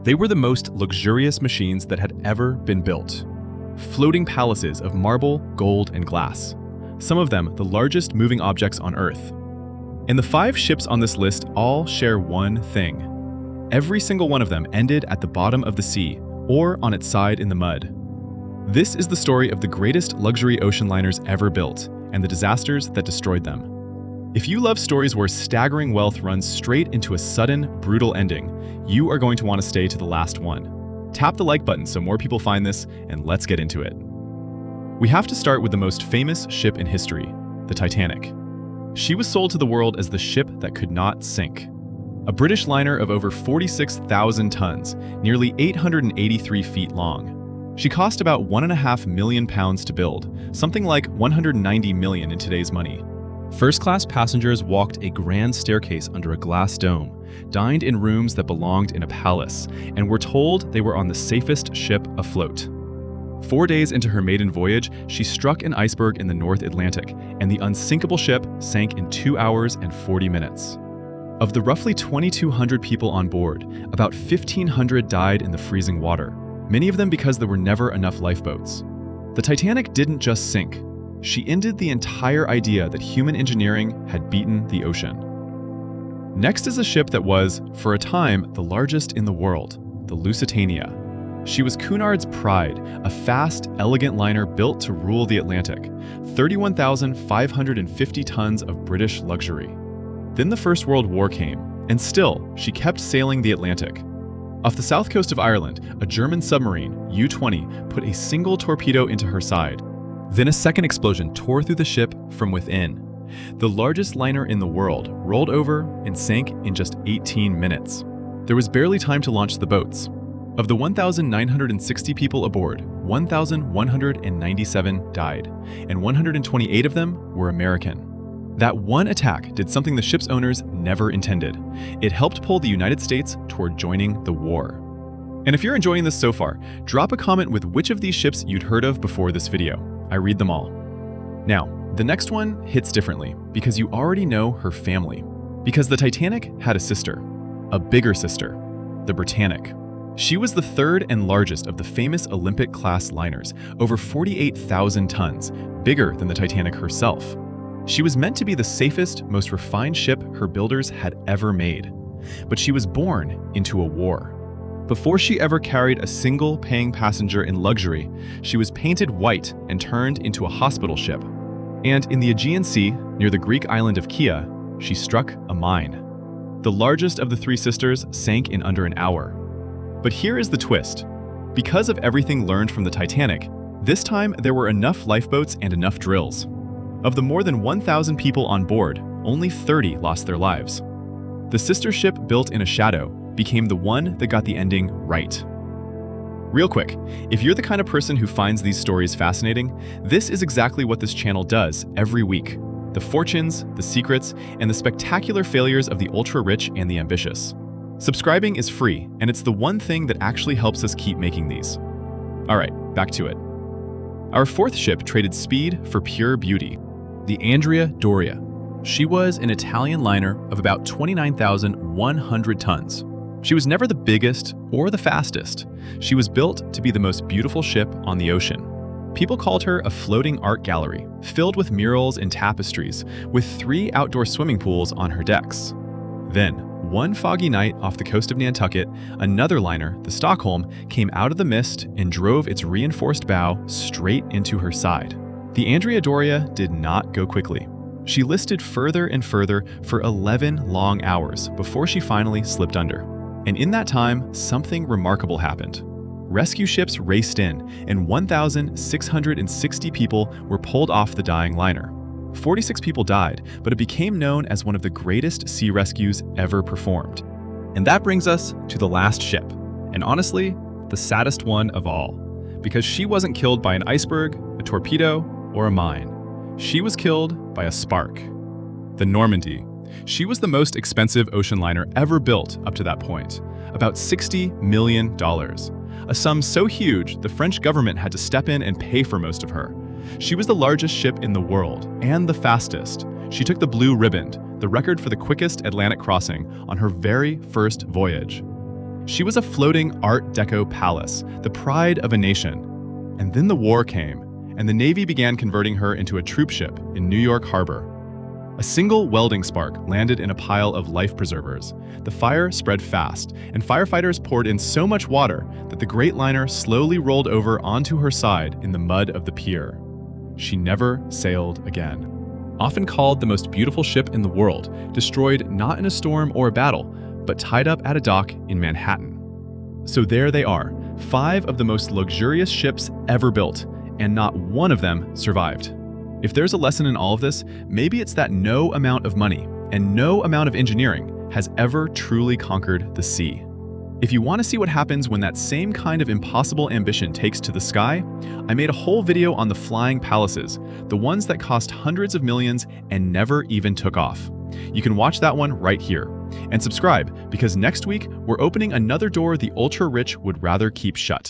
They were the most luxurious machines that had ever been built. Floating palaces of marble, gold, and glass. Some of them the largest moving objects on Earth. And the 5 ships on this list all share one thing. Every single one of them ended at the bottom of the sea or on its side in the mud. This is the story of the greatest luxury ocean liners ever built and the disasters that destroyed them. If you love stories where staggering wealth runs straight into a sudden, brutal ending, you are going to want to stay to the last one. Tap the like button so more people find this, and let's get into it. We have to start with the most famous ship in history, the Titanic. She was sold to the world as the ship that could not sink. A British liner of over 46,000 tons, nearly 883 feet long. She cost about £1.5 million to build, something like $190 million in today's money. First-class passengers walked a grand staircase under a glass dome, dined in rooms that belonged in a palace, and were told they were on the safest ship afloat. 4 days into her maiden voyage, she struck an iceberg in the North Atlantic, and the unsinkable ship sank in 2 hours and 40 minutes. Of the roughly 2,200 people on board, about 1,500 died in the freezing water, many of them because there were never enough lifeboats. The Titanic didn't just sink. She ended the entire idea that human engineering had beaten the ocean. Next is a ship that was, for a time, the largest in the world, the Lusitania. She was Cunard's pride, a fast, elegant liner built to rule the Atlantic, 31,550 tons of British luxury. Then the First World War came, and still, she kept sailing the Atlantic. Off the south coast of Ireland, a German submarine, U-20, put a single torpedo into her side. Then a second explosion tore through the ship from within. The largest liner in the world rolled over and sank in just 18 minutes. There was barely time to launch the boats. Of the 1,960 people aboard, 1,197 died, and 128 of them were American. That one attack did something the ship's owners never intended. It helped pull the United States toward joining the war. And if you're enjoying this so far, drop a comment with which of these ships you'd heard of before this video. I read them all. Now, the next one hits differently because you already know her family. Because the Titanic had a sister, a bigger sister, the Britannic. She was the third and largest of the famous Olympic-class liners, over 48,000 tons, bigger than the Titanic herself. She was meant to be the safest, most refined ship her builders had ever made. But she was born into a war. Before she ever carried a single paying passenger in luxury, she was painted white and turned into a hospital ship. And in the Aegean Sea, near the Greek island of Kea, she struck a mine. The largest of the 3 sisters sank in under an hour. But here is the twist. Because of everything learned from the Titanic, this time there were enough lifeboats and enough drills. Of the more than 1,000 people on board, only 30 lost their lives. The sister ship built in a shadow became the one that got the ending right. Real quick, if you're the kind of person who finds these stories fascinating, this is exactly what this channel does every week. The fortunes, the secrets, and the spectacular failures of the ultra-rich and the ambitious. Subscribing is free, and it's the one thing that actually helps us keep making these. All right, back to it. Our 4th ship traded speed for pure beauty, the Andrea Doria. She was an Italian liner of about 29,100 tons. She was never the biggest or the fastest. She was built to be the most beautiful ship on the ocean. People called her a floating art gallery, filled with murals and tapestries, with 3 outdoor swimming pools on her decks. Then, one foggy night off the coast of Nantucket, another liner, the Stockholm, came out of the mist and drove its reinforced bow straight into her side. The Andrea Doria did not go quickly. She listed further and further for 11 long hours before she finally slipped under. And in that time, something remarkable happened. Rescue ships raced in, and 1,660 people were pulled off the dying liner. 46 people died, but it became known as one of the greatest sea rescues ever performed. And that brings us to the last ship, and honestly, the saddest one of all, because she wasn't killed by an iceberg, a torpedo, or a mine. She was killed by a spark. The Normandie. She was the most expensive ocean liner ever built up to that point, about $60 million, a sum so huge the French government had to step in and pay for most of her. She was the largest ship in the world, and the fastest. She took the blue Riband, the record for the quickest Atlantic crossing, on her very first voyage. She was a floating Art Deco palace, the pride of a nation. And then the war came, and the Navy began converting her into a troop ship in New York Harbor. A single welding spark landed in a pile of life preservers. The fire spread fast, and firefighters poured in so much water that the great liner slowly rolled over onto her side in the mud of the pier. She never sailed again. Often called the most beautiful ship in the world, destroyed not in a storm or a battle, but tied up at a dock in Manhattan. So there they are, 5 of the most luxurious ships ever built, and not one of them survived. If there's a lesson in all of this, maybe it's that no amount of money and no amount of engineering has ever truly conquered the sea. If you want to see what happens when that same kind of impossible ambition takes to the sky, I made a whole video on the flying palaces, the ones that cost hundreds of millions and never even took off. You can watch that one right here. And subscribe, because next week we're opening another door the ultra-rich would rather keep shut.